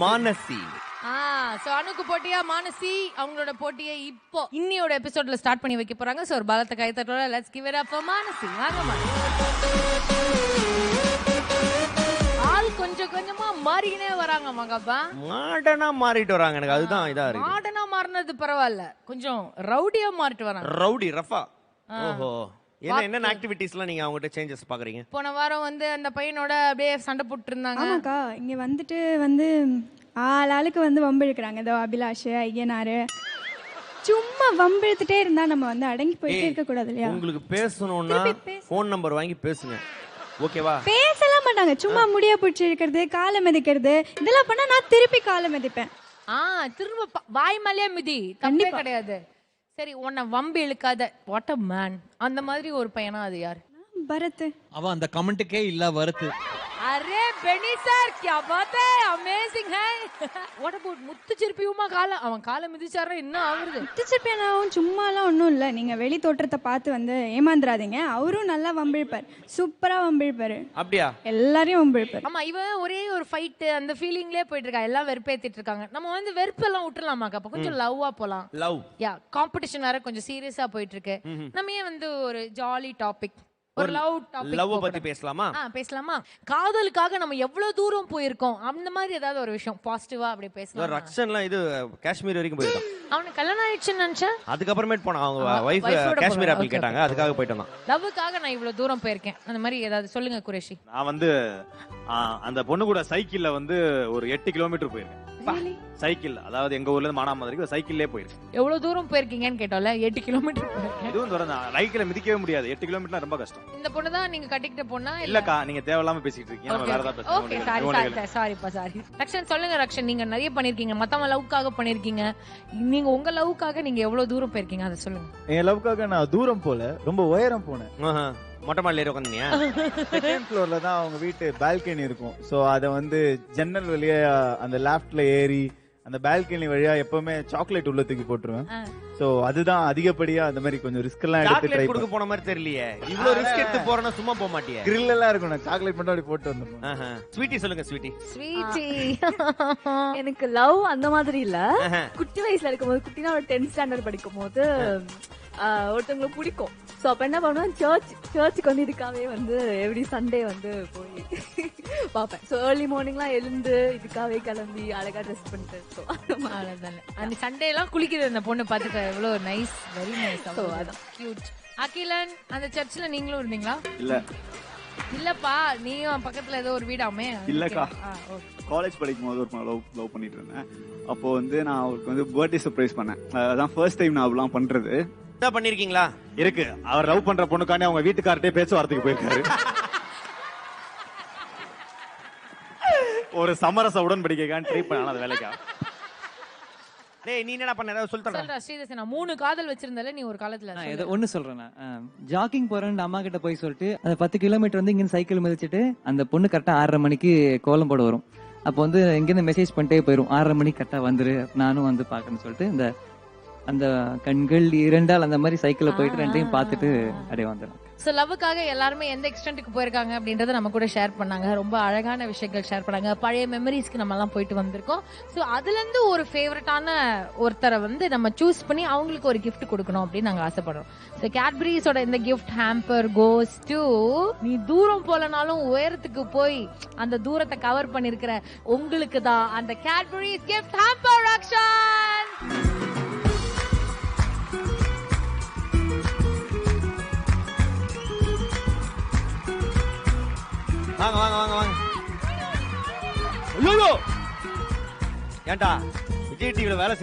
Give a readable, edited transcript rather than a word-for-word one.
Manasi. So அனுக்கு போட்டியா மானசி அவங்களோட போட்டியை இப்போ இன்னியோட எபிசோட்ல ஸ்டார்ட் பண்ணி வைக்க போறாங்க. சோ ஒரு பலத்த கைத்தட்டோட let's give it up for Manasi. வாங்கம்மா. ஆள் கொஞ்சம் கொஞ்சமா மாறிக்கினே வராங்க மகப்பா. மாடனா மாறிட்டு வராங்க. எனக்கு அதுதான் இதா இருக்கு. மாடனா மாறினது பரவாயில்ல, கொஞ்சம் ரவுடியா மாறிட்டு வராங்க. ரவுடி ரஃபா. ஓஹோ. என்ன ஆக்டிவிட்டீஸ்லாம் நீங்க அவங்ககிட்ட சேஞ்சஸ் பாக்குறீங்க? போன வாரம் வந்து அந்த பையனோட அப்படியே சண்டை போட்டு இருந்தாங்க. ஆமாக்கா, இங்க வந்துட்டு வந்து ஆளுக்கு வந்து வம்பு இழுக்கிறாங்க. இதோ அபிலாஷ், ஐயனாரு சும்மா வம்பு இழுத்துட்டே இருந்தா நம்ம வந்து அடங்கி போயிட்டே இருக்க கூடாது இல்லையா? உங்களுக்கு பேசணும்னா போன் நம்பர் வாங்கி பேசுங்க, ஓகேவா? பேசலாம் மாட்டாங்க, சும்மா முடிய பிடிச்சி இருக்கிறது, காலை மிதிக்கிறது, இதெல்லாம் பண்ணா நான் திருப்பி காலை மிதிப்பேன். திரும்ப வாய் மேலேயே மிதி, தப்பே கிடையாது. சரி, உன்னை வம்பு இழுக்காத வாட் அ மேன், அந்த மாதிரி ஒரு பையனா அது யாரு? பரத். அவ அந்த கமெண்ட்டுக்கே இல்ல வருது. அரே பெனி சார், क्या बात है, अमेजिंग है. வாட் அபௌட் முத்து சிற்பியுமா அவன் காலை மிதிச்சாரா என்ன ஆகுறது? முத்து சிற்பியனாவும் சும்மாலாம் ஒன்றும் இல்லை. நீங்க வெளி தோற்றத்தை பார்த்து வந்து ஏமாந்துராதீங்க. அவரும் நல்லா வம்பிழுப்பார், சூப்பரா வம்பிழுப்பாரு. அப்படியா? எல்லாரையும் வம்பிழுப்பார். ஆமா, இவன் ஒரே ஒரு ஃபைட் அந்த ஃபீலிங்லயே போயிட்டு இருக்கா. எல்லாம் வெறுப்பேத்திட்டு இருக்காங்க. நம்ம வந்து வெறுப்பெல்லாம் விட்டுலாமாக்கா, அப்ப கொஞ்சம் லவ்வா போலாம். லவ் காம்படிஷன் வேற கொஞ்சம் சீரியஸா போயிட்டு இருக்கு. நம்ம ஏன் வந்து ஒரு ஜாலி டாபிக், ஒரு லவ் டாபிக் லவ் பத்தி பேசலாமா? பேசலாமா? காதலுக்காக நம்ம எவ்வளவு தூரம் போயிருக்கோம், அந்த மாதிரி ஏதாவது ஒரு விஷயம் பாசிட்டிவா அப்படி பேசலாம். ரக்ஷன்லாம் இது காஷ்மீர் வரைக்கும் போயிருக்கான். அவனுக்கு கல்யாணம் ஆயிடுச்சுன்னு நினைச்சேன். அதுக்கப்புறமேட்டு போனா அவங்க வைஃப் காஷ்மீர் ஆப்பிள் கேட்டாங்க, அதுக்காக போயிட்டு வந்தான். லவ்வுக்காக நான் இவ்வளவு தூரம் போயிருக்கேன், அந்த மாதிரி ஏதாவது சொல்லுங்க குரேஷி. நான் வந்து அந்த பொண்ணு கூட சைக்கிள்ல வந்து ஒரு 8 கிலோமீட்டர் போயிருக்கேன். சைக்கிள், அதாவது எங்க ஊர்ல இருந்து மானாமதுரைக்கு சைக்கிள்லயே போயிருக்கேன். எவ்வளவு தூரம் போயிருக்கீங்கன்னு கேட்டோம்ல, 8 கிலோமீட்டர். இதுவும் தூரம் தான், லைக்ல மிதிக்கவே முடியாது. 8 கிலோமீட்டர் ரொம்ப கஷ்டம். இந்த பொண்ணு தான் நீங்க கட்டிக்கிட்ட பொண்ணா? இல்லக்கா, நீங்க தேவையில்லாம பேசிட்டு இருக்கீங்க. நம்ம வேற ஏதாவது ஓகே, சாரி. ரக்ஷன் சொல்லுங்க. ரக்ஷன், நீங்க நிறைய பண்ணிருக்கீங்க, மத்தவங்க லவ்க்காக பண்ணிருக்கீங்க. நீங்க உங்க லவ்க்காக நீங்க எவ்வளவு தூரம் போயிருக்கீங்க, அதை சொல்லுங்க. என் லவ்க்காக நான் தூரம் போல, ரொம்ப உயரம் போனேன். மொட்டை மாடில ஏறி உட்காந்தீங்க? செகண்ட் ஃப்ளோர்ல தான் அவங்க வீட்டு பால்கனி இருக்கும். சோ அத வந்து ஜன்னல் வழியா அந்த லேஃப்ட்ல ஏறி அந்த பால்கனி வழியா எப்பவுமே சாக்லேட் உள்ள தூக்கி போட்டுருவேன். சோ அதுதான் அதிகப்படியா அந்த மாதிரி கொஞ்சம் ரிஸ்க் எல்லாம் எடுத்து ட்ரை கொடுக்க போன மாதிரி தெரியலையே. இவ்ளோ ரிஸ்க் எடுத்து போறனா சும்மா போக மாட்டியே? கிரில் எல்லாம் இருக்கும், நான் சாக்லேட் மட்டும் அப்படி போட்டு வந்துருவேன். ஸ்வீட்டி சொல்லுங்க. ஸ்வீட்டி எனக்கு லவ் அந்த மாதிரி இல்ல. குட்டி வயசுல இருக்கும்போது, குட்டினா ஒரு 10th ஸ்டாண்டர்ட் படிக்கும் போது ஒருத்தவங்களுக்கு பிடிக்கும். சோ அப்ப என்ன பண்ணுவேன், சர்ச்சுக்கு வந்து இதுக்காகவே வந்து எவ்ரி சண்டே வந்து போய் பாப்பேன். சோ ஏர்லி மார்னிங்லாம் எழுந்து இதுக்காகவே கிளம்பி அழகா ட்ரெஸ் பண்ணிட்டு. சோ அவ்வளவுதானே. அந்த சண்டே எல்லாம் குளிக்குது அந்த பொண்ணு பாத்துக்க, எவ்வளவு நைஸ், வெரி நைஸ். சோ அதான் கியூட். அகிலன், அந்த சர்ச்ல நீங்களும் இருந்தீங்களா? இல்லப்பா, நீயும் பக்கத்துல ஏதோ ஒரு வீடாமே? இல்லக்கா, காலேஜ் படிக்கும் போது ஒரு லவ் பண்ணிட்டு இருந்தேன். அப்போ வந்து நான் அவருக்கு வந்து பர்த்டே சர்ப்ரைஸ் பண்ணேன். அதான் ஃபர்ஸ்ட் டைம் நான் அப்படிலாம் பண்றது. பண்ணிருக்கீங்களா? இருக்கு. அவர் லவ் பண்ற பொண்ணுக்காண்டி அவங்க வீட்டுக்கார்ட்டே பேச்சுவார்த்தைக்கு போயிருக்காரு. ஒரு சமரச உடன்படிக்கைக்கான ட்ரை பண்ணான அந்த வேலைக்கா. டேய், நீ என்னடா பண்ண? ஏதாவது சொல்றா ஸ்ரீதேஷ். நான் 3 காதல் வச்சிருந்தல, நீ ஒரு காலத்துல. நான் ஏதோ ஒன்னு சொல்றேன். ஜாகிங் போறேன்னு அம்மா கிட்ட போய் சொல்லிட்டு அந்த 10 கிலோமீட்டர் வந்து இங்க சைக்கிள் மிதிச்சிட்டு அந்த பொண்ணு கரெக்டா 6:30 மணிக்கு கோலம் போட வரும். அப்போ வந்து இங்கிருந்து மெசேஜ் பண்ணிட்டே போயிரும், 6:30 மணிக்கு கரெக்டா வந்துரு, நானும் வந்து பாக்கணும்னு சொல்லிட்டு இந்த அந்த கண்கள் இரண்டால் அந்த மாதிரி சைக்கிள்ல போயிட்டு ரெண்டையும் பார்த்துட்டு அப்படியே வந்துடும். சோ லவ்வுக்காக எல்லாருமே எந்த எக்ஸ்டென்ட்க்கு போயிருக்காங்க அப்படின்றத நம்ம கூட ஷேர் பண்ணாங்க. ரொம்ப அழகான விஷயங்கள் ஷேர் பண்ணாங்க. பழைய மெமரிஸ்க்கு நம்ம எல்லாம் போயிட்டு வந்திருக்கோம். சோ அதுல இருந்து ஒரு ஃபேவரட்டான ஒருத்தரை வந்து நம்ம சூஸ் பண்ணி அவங்களுக்கு ஒரு கிஃப்ட் கொடுக்கணும் அப்படின்னு நாங்க ஆசைப்படுறோம். சோ கேட்பரிஸோட இந்த கிஃப்ட் ஹேம்பர் கோஸ் டு நீ தூரம் போலனாலும் உயரத்துக்கு போய் அந்த தூரத்தை கவர் பண்ணிருக்கிற உங்களுக்கு தான் அந்த கேட்பரிஸ் கிஃப்ட் ஹேம்பர். ரக்ஷன், வாங்க வாங்க வாங்க வாங்க. ஐயோ, ஏன்டா விஜய் டிவில வேலை செய்யற